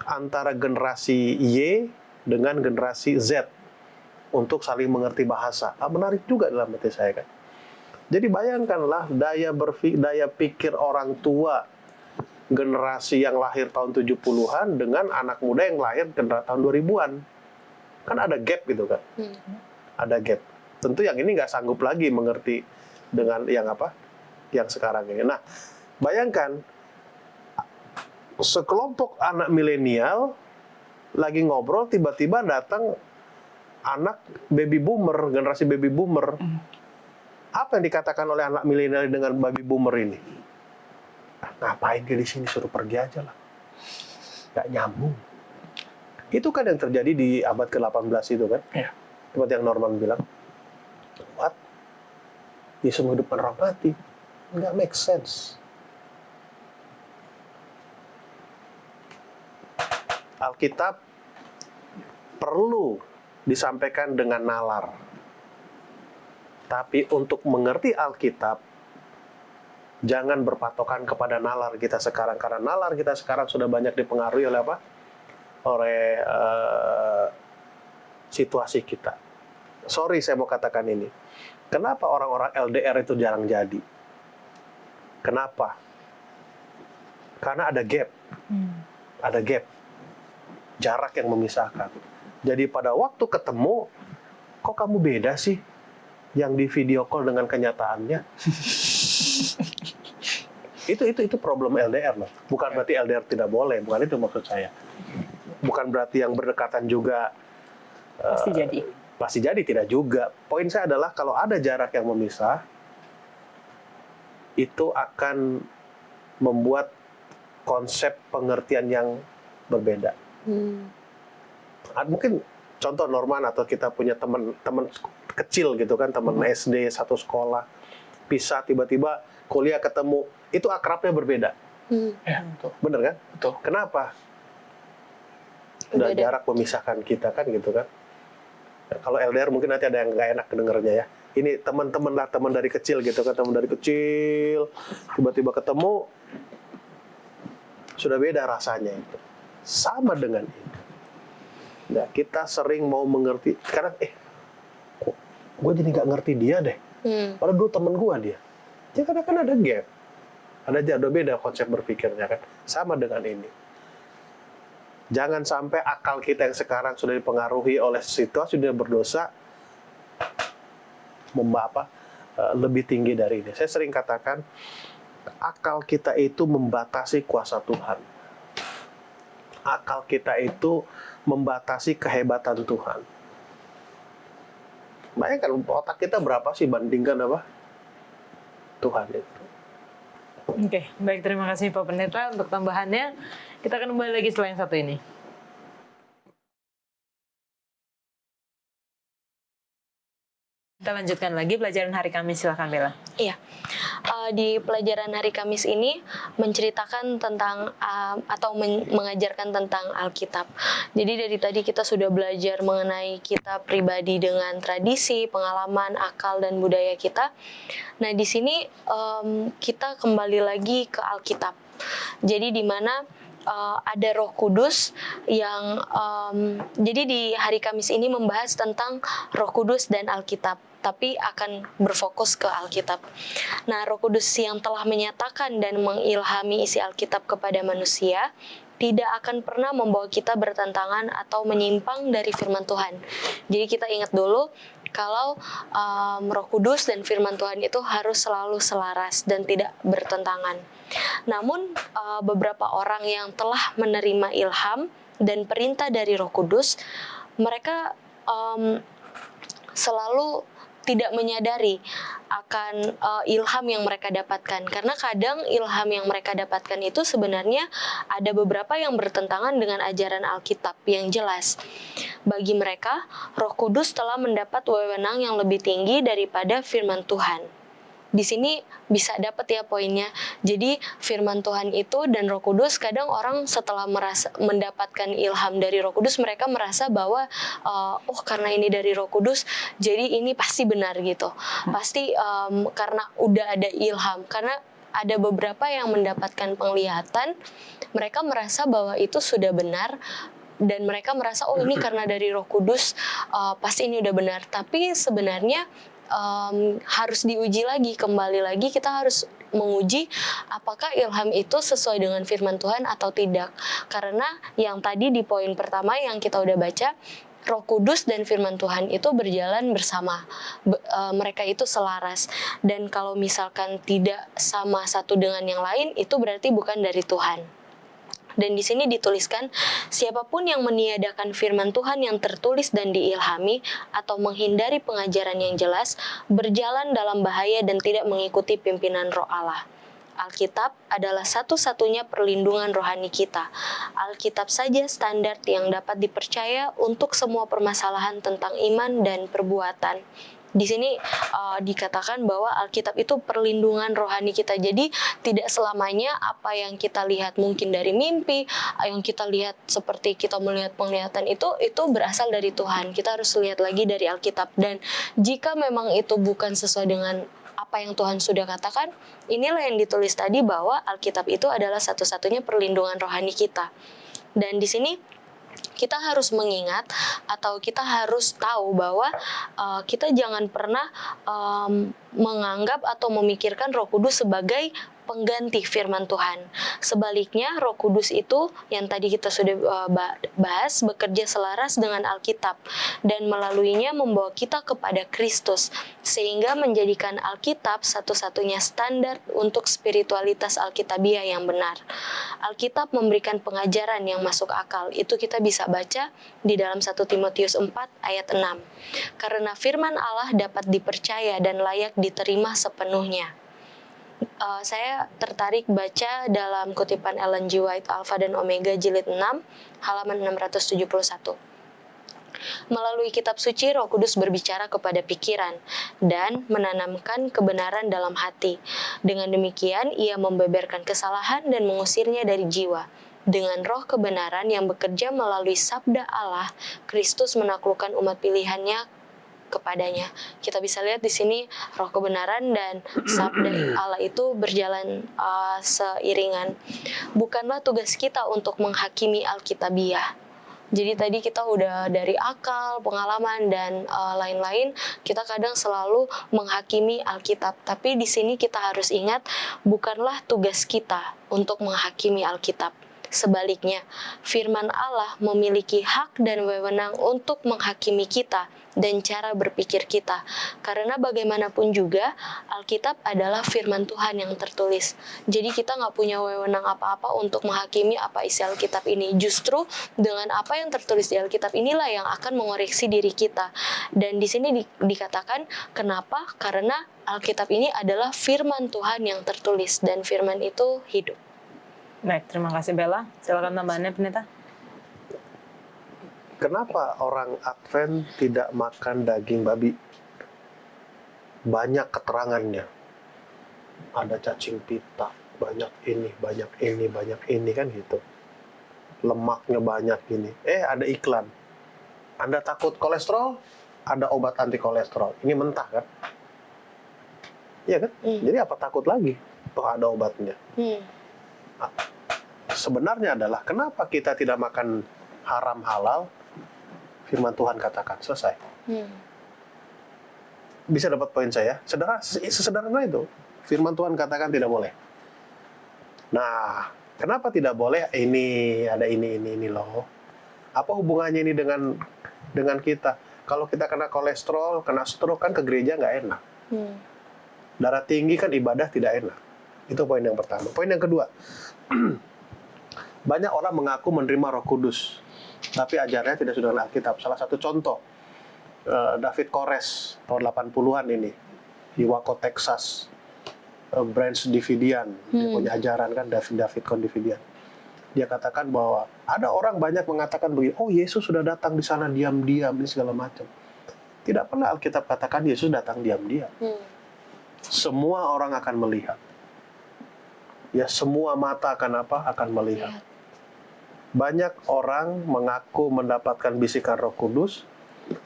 antara generasi Y dengan generasi Z untuk saling mengerti bahasa. Menarik juga dalam hati saya kan. Jadi bayangkanlah daya pikir orang tua generasi yang lahir tahun 70-an dengan anak muda yang lahir tahun 2000-an. Kan ada gap gitu kan. Ada gap. Tentu yang ini nggak sanggup lagi mengerti dengan yang sekarang ini. Nah, bayangkan sekelompok anak milenial lagi ngobrol, tiba-tiba datang anak baby boomer, generasi baby boomer. Apa yang dikatakan oleh anak milenial dengan baby boomer ini? Ngapain dia di sini, suruh pergi aja lah. nggak nyambung. Itu kan yang terjadi di abad ke-18 itu kan. Iya. Seperti yang Norman bilang, what? Yesus menghidupkan orang mati. Nggak make sense. Alkitab perlu disampaikan dengan nalar. Tapi untuk mengerti Alkitab, jangan berpatokan kepada nalar kita sekarang. Karena nalar kita sekarang sudah banyak dipengaruhi oleh apa? Oleh situasi kita. Sorry saya mau katakan ini. Kenapa orang-orang LDR itu jarang jadi? Kenapa? Karena ada gap. Ada gap. Jarak yang memisahkan. Jadi pada waktu ketemu, kok kamu beda sih? Yang di video call dengan kenyataannya. itu problem LDR loh. Bukan berarti LDR tidak boleh, bukan itu maksud saya. Bukan berarti yang berdekatan juga Pasti jadi. pasti jadi, tidak juga. Poin saya adalah kalau ada jarak yang memisah, itu akan membuat konsep pengertian yang berbeda. Mungkin contoh Norman atau kita punya teman kecil gitu kan, teman SD satu sekolah, pisah tiba-tiba kuliah ketemu, itu akrabnya berbeda. Ya, betul. Bener kan? Betul. Kenapa? Udah Beda. jarak memisahkan kita kan gitu kan. Kalau LDR mungkin nanti ada yang nggak enak kedengernya ya. Ini teman-teman lah, teman dari kecil gitu kan, teman dari kecil, tiba-tiba ketemu, sudah beda rasanya itu. Sama dengan ini. Nah, kita sering mau mengerti, sekarang kok gue jadi nggak ngerti dia deh. Padahal dulu temen gue dia. Ya karena kan ada gap. Ada beda konsep berpikirnya kan. Sama dengan ini. Jangan sampai akal kita yang sekarang sudah dipengaruhi oleh situasi dunia berdosa lebih tinggi dari ini. Saya sering katakan akal kita itu membatasi kuasa Tuhan. Akal kita itu membatasi kehebatan Tuhan. Bayangkan otak kita berapa sih bandingkan apa Tuhan itu. Oke, baik, terima kasih Pak Pendeta untuk tambahannya. Kita akan kembali lagi setelah yang satu ini. Kita lanjutkan lagi pelajaran hari Kamis, silakan Bella. Iya, di pelajaran hari Kamis ini menceritakan tentang atau mengajarkan tentang Alkitab. Jadi dari tadi kita sudah belajar mengenai kita pribadi dengan tradisi, pengalaman, akal, dan budaya kita. Nah di sini kita kembali lagi ke Alkitab. Jadi di mana ada Roh Kudus yang jadi di hari Kamis ini membahas tentang Roh Kudus dan Alkitab, tapi akan berfokus ke Alkitab. Nah, Roh Kudus yang telah menyatakan dan mengilhami isi Alkitab kepada manusia tidak akan pernah membawa kita bertentangan atau menyimpang dari firman Tuhan. Jadi kita ingat dulu kalau Roh Kudus dan firman Tuhan itu harus selalu selaras dan tidak bertentangan. Namun beberapa orang yang telah menerima ilham dan perintah dari Roh Kudus, mereka selalu tidak menyadari akan ilham yang mereka dapatkan. Karena kadang ilham yang mereka dapatkan itu sebenarnya ada beberapa yang bertentangan dengan ajaran Alkitab yang jelas. Bagi mereka, Roh Kudus telah mendapat wewenang yang lebih tinggi daripada firman Tuhan. Di sini bisa dapat ya poinnya. Jadi firman Tuhan itu dan Roh Kudus, kadang orang setelah mendapatkan ilham dari Roh Kudus, mereka merasa bahwa karena ini dari Roh Kudus, jadi ini pasti benar gitu. Pasti karena udah ada ilham. Karena ada beberapa yang mendapatkan penglihatan, mereka merasa bahwa itu sudah benar. Dan mereka merasa ini karena dari Roh Kudus, pasti ini udah benar. Tapi sebenarnya harus diuji lagi, kembali lagi kita harus menguji apakah ilham itu sesuai dengan firman Tuhan atau tidak. Karena yang tadi di poin pertama yang kita udah baca, Roh Kudus dan firman Tuhan itu berjalan bersama. Mereka itu selaras. Dan kalau misalkan tidak sama satu dengan yang lain, itu berarti bukan dari Tuhan. Dan di sini dituliskan, siapapun yang meniadakan firman Tuhan yang tertulis dan diilhami atau menghindari pengajaran yang jelas, berjalan dalam bahaya dan tidak mengikuti pimpinan Roh Allah. Alkitab adalah satu-satunya perlindungan rohani kita. Alkitab saja standar yang dapat dipercaya untuk semua permasalahan tentang iman dan perbuatan. Di sini dikatakan bahwa Alkitab itu perlindungan rohani kita. Jadi tidak selamanya apa yang kita lihat mungkin dari mimpi, yang kita lihat seperti kita melihat penglihatan itu berasal dari Tuhan. Kita harus lihat lagi dari Alkitab. Dan jika memang itu bukan sesuai dengan apa yang Tuhan sudah katakan, inilah yang ditulis tadi bahwa Alkitab itu adalah satu-satunya perlindungan rohani kita. Dan di sini kita harus mengingat atau kita harus tahu bahwa kita jangan pernah menganggap atau memikirkan Roh Kudus sebagai pengganti firman Tuhan. Sebaliknya, Roh Kudus itu yang tadi kita sudah bahas bekerja selaras dengan Alkitab dan melaluinya membawa kita kepada Kristus sehingga menjadikan Alkitab satu-satunya standar untuk spiritualitas Alkitabiah yang benar. Alkitab memberikan pengajaran yang masuk akal. Itu kita bisa baca di dalam 1 Timotius 4 ayat 6. Karena firman Allah dapat dipercaya dan layak diterima sepenuhnya. Saya tertarik baca dalam kutipan Ellen G. White Alpha dan Omega jilid 6 halaman 671. Melalui kitab suci, Roh Kudus berbicara kepada pikiran dan menanamkan kebenaran dalam hati. Dengan demikian, ia membeberkan kesalahan dan mengusirnya dari jiwa. Dengan roh kebenaran yang bekerja melalui sabda Allah, Kristus menaklukkan umat pilihannya kepadanya. Kita bisa lihat di sini roh kebenaran dan sabda Allah itu berjalan seiringan. Bukanlah tugas kita untuk menghakimi Alkitabiah. Jadi tadi kita udah dari akal, pengalaman dan lain-lain, kita kadang selalu menghakimi Alkitab. Tapi di sini kita harus ingat, bukanlah tugas kita untuk menghakimi Alkitab. Sebaliknya, firman Allah memiliki hak dan wewenang untuk menghakimi kita dan cara berpikir kita. Karena bagaimanapun juga, Alkitab adalah firman Tuhan yang tertulis. Jadi kita nggak punya wewenang apa-apa untuk menghakimi apa isi Alkitab ini. Justru dengan apa yang tertulis di Alkitab inilah yang akan mengoreksi diri kita. Dan di sini dikatakan, kenapa? Karena Alkitab ini adalah firman Tuhan yang tertulis dan firman itu hidup. Baik, terima kasih Bella. Silakan tambahannya, Pendeta. Kenapa orang Advent tidak makan daging babi? Banyak keterangannya. Ada cacing pita, banyak ini, banyak ini, banyak ini, kan gitu. Lemaknya banyak ini. Ada iklan. Anda takut kolesterol? Ada obat anti kolesterol. Ini mentah kan? Iya kan? Jadi apa takut lagi? Toh ada obatnya. Nah, sebenarnya adalah kenapa kita tidak makan haram halal? Firman Tuhan katakan, selesai. Bisa dapat poin saya? Sesederhana itu. Firman Tuhan katakan tidak boleh. Nah, kenapa tidak boleh? Ini loh. Apa hubungannya ini dengan kita? Kalau kita kena kolesterol, kena stroke, kan ke gereja nggak enak. Darah tinggi kan ibadah tidak enak. Itu poin yang pertama. Poin yang kedua, banyak orang mengaku menerima Roh Kudus, tapi ajarannya tidak sesuai dengan Alkitab. Salah satu contoh, David Koresh tahun 80-an ini di Waco, Texas, Branch Davidian, dia punya ajaran kan, David Davidian. Dia katakan bahwa ada orang banyak mengatakan begini, oh Yesus sudah datang di sana diam-diam, ini segala macam. Tidak pernah Alkitab katakan Yesus datang diam-diam. Semua orang akan melihat. Ya, semua mata akan apa? Akan melihat. Banyak orang mengaku mendapatkan bisikan Roh Kudus,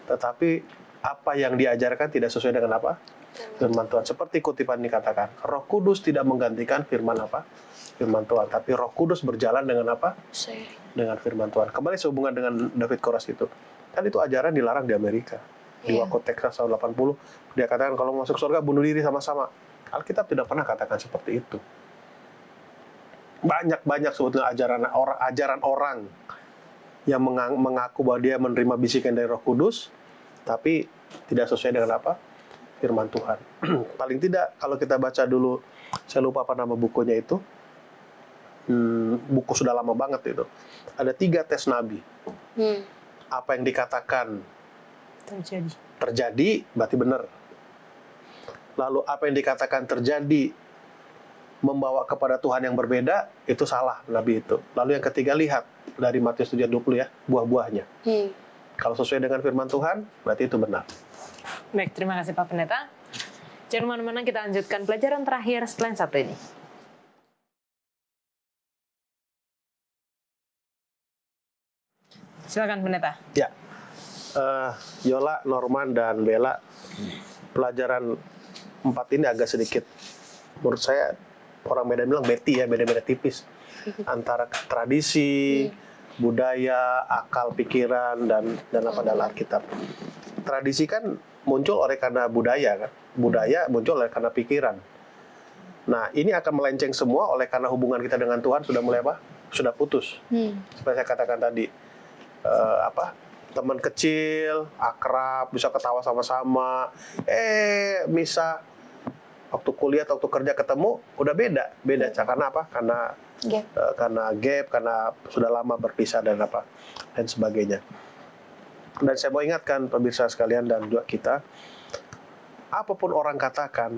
tetapi apa yang diajarkan tidak sesuai dengan apa? Firman Tuhan. Seperti kutipan ini katakan, Roh Kudus tidak menggantikan firman apa? Firman Tuhan. Tapi Roh Kudus berjalan dengan apa? Dengan firman Tuhan. Kembali sehubungan dengan David Koresh itu. Kan itu ajaran dilarang di Amerika. Di Waco, Texas tahun 80. Dia katakan kalau masuk surga bunuh diri sama-sama. Alkitab tidak pernah katakan seperti itu. Banyak sebetulnya ajaran orang yang mengaku bahwa dia menerima bisikan dari Roh Kudus, tapi tidak sesuai dengan apa? Firman Tuhan. Paling tidak kalau kita baca dulu, saya lupa apa nama bukunya itu, buku sudah lama banget itu. Ada 3 tes Nabi. Apa yang dikatakan terjadi berarti benar. Lalu apa yang dikatakan terjadi membawa kepada Tuhan yang berbeda, itu salah Nabi itu. Lalu yang ketiga, lihat dari Matius 7:20 ya, buah-buahnya. Kalau sesuai dengan firman Tuhan, berarti itu benar. Baik, terima kasih Pak Pendeta. Jangan kemana-mana, kita lanjutkan pelajaran terakhir setelah yang satu ini. Silakan Pendeta. Ya, Yola, Norman, dan Bella, pelajaran 4 ini agak sedikit, menurut saya, orang Medan bilang beti ya, beda-beda tipis. Antara tradisi, budaya, akal, pikiran, dan apa dalam Alkitab. Tradisi kan muncul oleh karena budaya kan, budaya muncul oleh karena pikiran. Nah, ini akan melenceng semua oleh karena hubungan kita dengan Tuhan sudah mulai apa? Sudah putus. Seperti saya katakan tadi, teman kecil, akrab, bisa ketawa sama-sama. Misa waktu kuliah atau waktu kerja ketemu udah beda. Karena apa? Karena gap, karena sudah lama berpisah dan sebagainya. Dan saya mau ingatkan pemirsa sekalian dan juga kita, apapun orang katakan,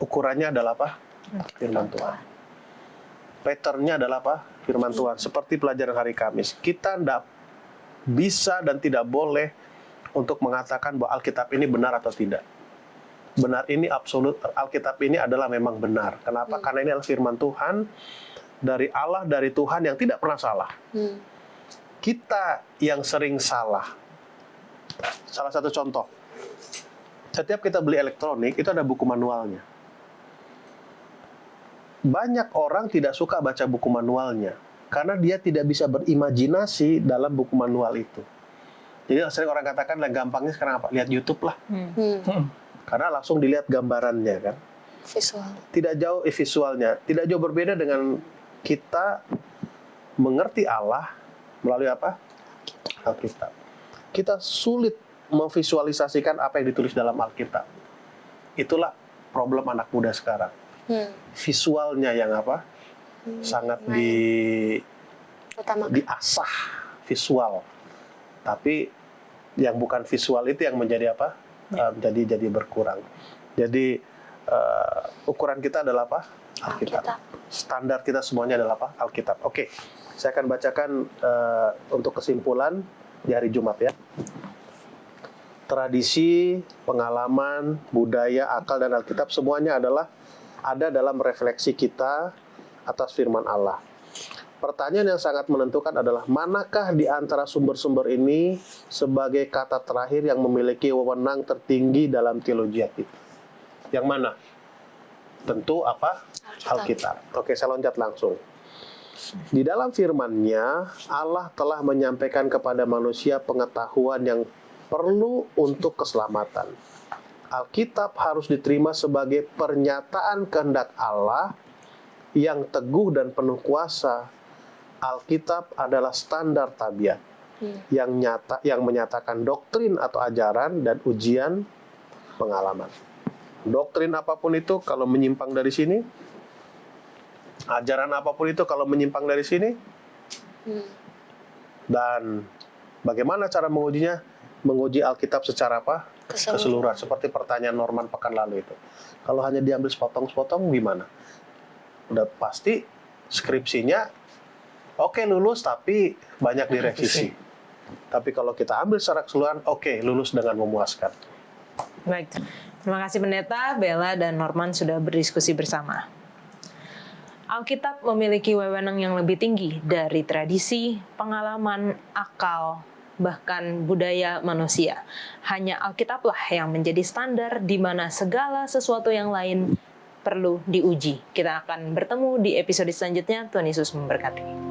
ukurannya adalah apa? Firman Tuhan. Patternnya adalah apa? Firman Tuhan. Seperti pelajaran hari Kamis, kita tidak bisa dan tidak boleh untuk mengatakan bahwa Alkitab ini benar atau tidak. Benar ini absolut, Alkitab ini adalah memang benar. Kenapa? Karena ini adalah firman Tuhan, dari Allah, dari Tuhan yang tidak pernah salah. Kita yang sering salah. Salah satu contoh, setiap kita beli elektronik, itu ada buku manualnya. Banyak orang tidak suka baca buku manualnya, karena dia tidak bisa berimajinasi dalam buku manual itu. Jadi sering orang katakan, lah gampangnya sekarang apa? Lihat YouTube lah. Karena langsung dilihat gambarannya kan. Visual. Tidak jauh visualnya, tidak jauh berbeda dengan kita mengerti Allah melalui apa? Alkitab. Kita sulit memvisualisasikan apa yang ditulis dalam Alkitab. Itulah problem anak muda sekarang. Visualnya yang apa? Sangat diasah visual. Tapi yang bukan visual itu yang menjadi apa? Jadi berkurang. Jadi ukuran kita adalah apa? Alkitab. Standar kita semuanya adalah apa? Alkitab. Oke, saya akan bacakan untuk kesimpulan di hari Jumat ya. Tradisi, pengalaman, budaya, akal, dan Alkitab semuanya ada dalam refleksi kita atas firman Allah. Pertanyaan yang sangat menentukan adalah, manakah di antara sumber-sumber ini sebagai kata terakhir yang memiliki wewenang tertinggi dalam teologi kita? Yang mana? Tentu apa? Alkitab. Oke, saya loncat langsung. Di dalam firman-Nya, Allah telah menyampaikan kepada manusia pengetahuan yang perlu untuk keselamatan. Alkitab harus diterima sebagai pernyataan kehendak Allah yang teguh dan penuh kuasa. Alkitab adalah standar tabiat yang menyatakan doktrin atau ajaran dan ujian pengalaman. Doktrin apapun itu kalau menyimpang dari sini, ajaran apapun itu kalau menyimpang dari sini, dan bagaimana cara mengujinya? Menguji Alkitab secara apa? Keseluruhan. Seperti pertanyaan Norman pekan lalu itu. Kalau hanya diambil sepotong-sepotong, gimana? Udah pasti skripsinya oke, lulus, tapi banyak direvisi. Tapi kalau kita ambil secara keseluruhan, oke, lulus dengan memuaskan. Baik, terima kasih Pendeta, Bella, dan Norman sudah berdiskusi bersama. Alkitab memiliki wewenang yang lebih tinggi dari tradisi, pengalaman, akal, bahkan budaya manusia. Hanya Alkitablah yang menjadi standar di mana segala sesuatu yang lain perlu diuji. Kita akan bertemu di episode selanjutnya. Tuhan Yesus memberkati.